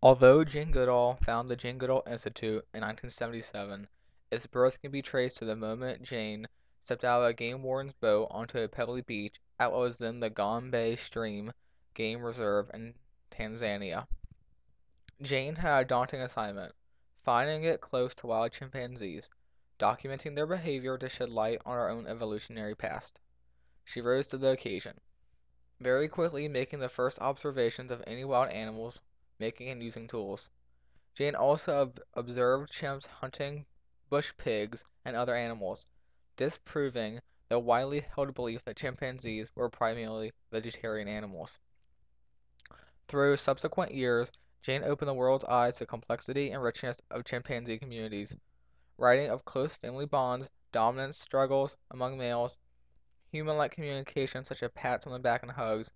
Although Jane Goodall founded the Jane Goodall Institute in 1977, its birth can be traced to the moment Jane stepped out of a game warden's boat onto a pebbly beach at what was then the Gombe Stream Game Reserve in Tanzania. Jane had a daunting assignment, finding it close to wild chimpanzees, documenting their behavior to shed light on our own evolutionary past. She rose to the occasion, very quickly making the first observations of any wild animals, making and using tools. Jane also observed chimps hunting bush pigs and other animals, disproving the widely held belief that chimpanzees were primarily vegetarian animals. Through subsequent years, Jane opened the world's eyes to the complexity and richness of chimpanzee communities, writing of close family bonds, dominance struggles among males, human-like communication such as pats on the back and hugs,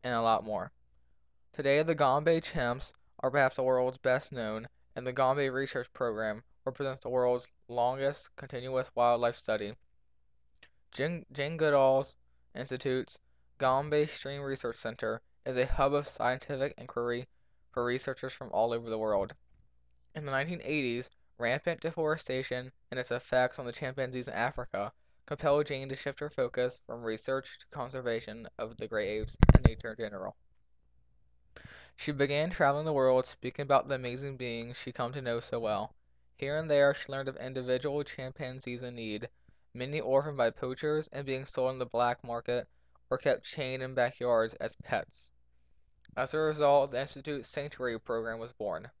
and a lot more. Today, the Gombe chimps are perhaps the world's best known, and the Gombe Research Program represents the world's longest continuous wildlife study. Jane Goodall's Institute's Gombe Stream Research Center is a hub of scientific inquiry for researchers from all over the world. In the 1980s, rampant deforestation and its effects on the chimpanzees in Africa compelled Jane to shift her focus from research to conservation of the great apes and nature in general. She began traveling the world speaking about the amazing beings she come to know so well. Here and there she learned of individual chimpanzees in need, many orphaned by poachers and being sold in the black market or kept chained in backyards as pets. As a result, the Institute's Sanctuary program was born.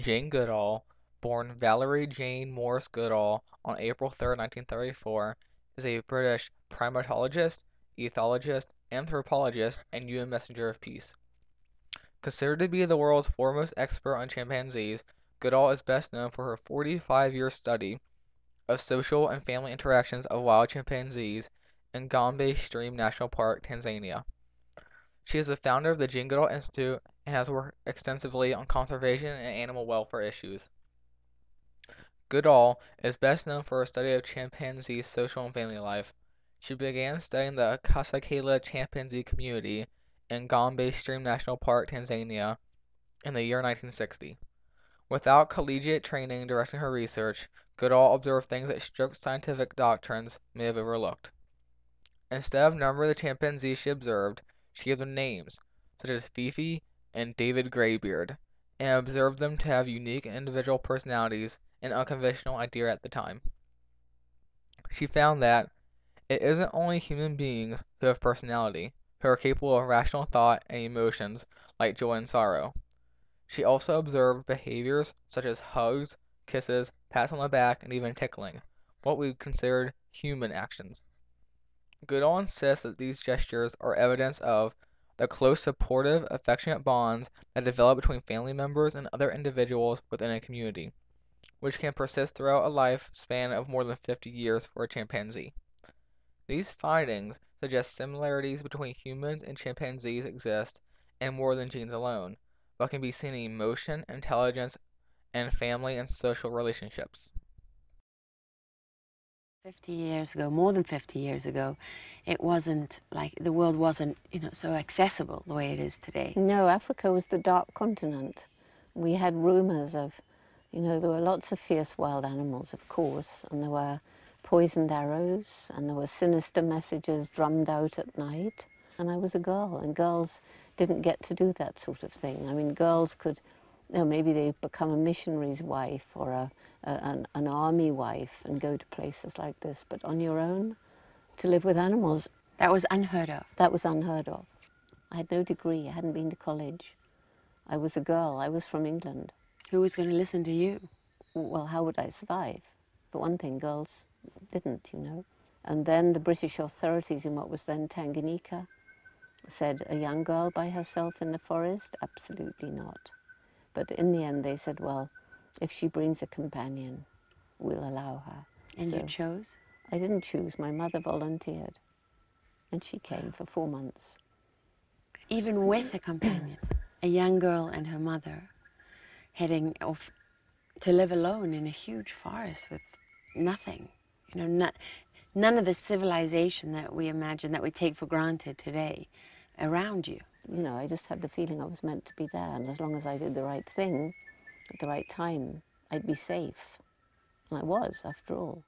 Jane Goodall, born Valerie Jane Morse Goodall on April 3, 1934, is a British primatologist, ethologist, anthropologist, and UN messenger of peace. Considered to be the world's foremost expert on chimpanzees, Goodall is best known for her 45-year study of social and family interactions of wild chimpanzees in Gombe Stream National Park, Tanzania. She is the founder of the Jane Goodall Institute and has worked extensively on conservation and animal welfare issues. Goodall is best known for her study of chimpanzee social and family life. She began studying the Kasakela chimpanzee community in Gombe Stream National Park, Tanzania, in the year 1960. Without collegiate training directing her research, Goodall observed things that strict scientific doctrines may have overlooked. Instead of numbering the chimpanzees she observed, she gave them names, such as Fifi and David Graybeard, and observed them to have unique and individual personalities, an unconventional idea at the time. She found that it isn't only human beings who have personality, who are capable of rational thought and emotions like joy and sorrow. She also observed behaviors such as hugs, kisses, pats on the back, and even tickling, what we considered human actions. Goodall insists that these gestures are evidence of the close supportive, affectionate bonds that develop between family members and other individuals within a community, which can persist throughout a lifespan of more than 50 years for a chimpanzee. These findings suggest similarities between humans and chimpanzees exist in more than genes alone, but can be seen in emotion, intelligence, and family and social relationships. 50 years ago, more than 50 years ago, it wasn't like the world wasn't, so accessible the way it is today. No, Africa was the dark continent. We had rumors of, there were lots of fierce wild animals, of course, and there were poisoned arrows, and there were sinister messages drummed out at night. And I was a girl, and girls didn't get to do that sort of thing. I mean, girls could, maybe they'd become a missionary's wife or an army wife and go to places like this, but on your own, to live with animals. That was unheard of. That was unheard of. I had no degree, I hadn't been to college. I was a girl, I was from England. Who was going to listen to you? Well, how would I survive? For one thing, girls didn't, And then the British authorities in what was then Tanganyika said, a young girl by herself in the forest? Absolutely not. But in the end they said, well, if she brings a companion, we'll allow her. And you chose? I didn't choose, my mother volunteered. And she came for 4 months. Even with a companion, a young girl and her mother heading off to live alone in a huge forest with nothing, none of the civilization that we imagine, that we take for granted today around you. I just had the feeling I was meant to be there, and as long as I did the right thing at the right time, I'd be safe. And I was, after all.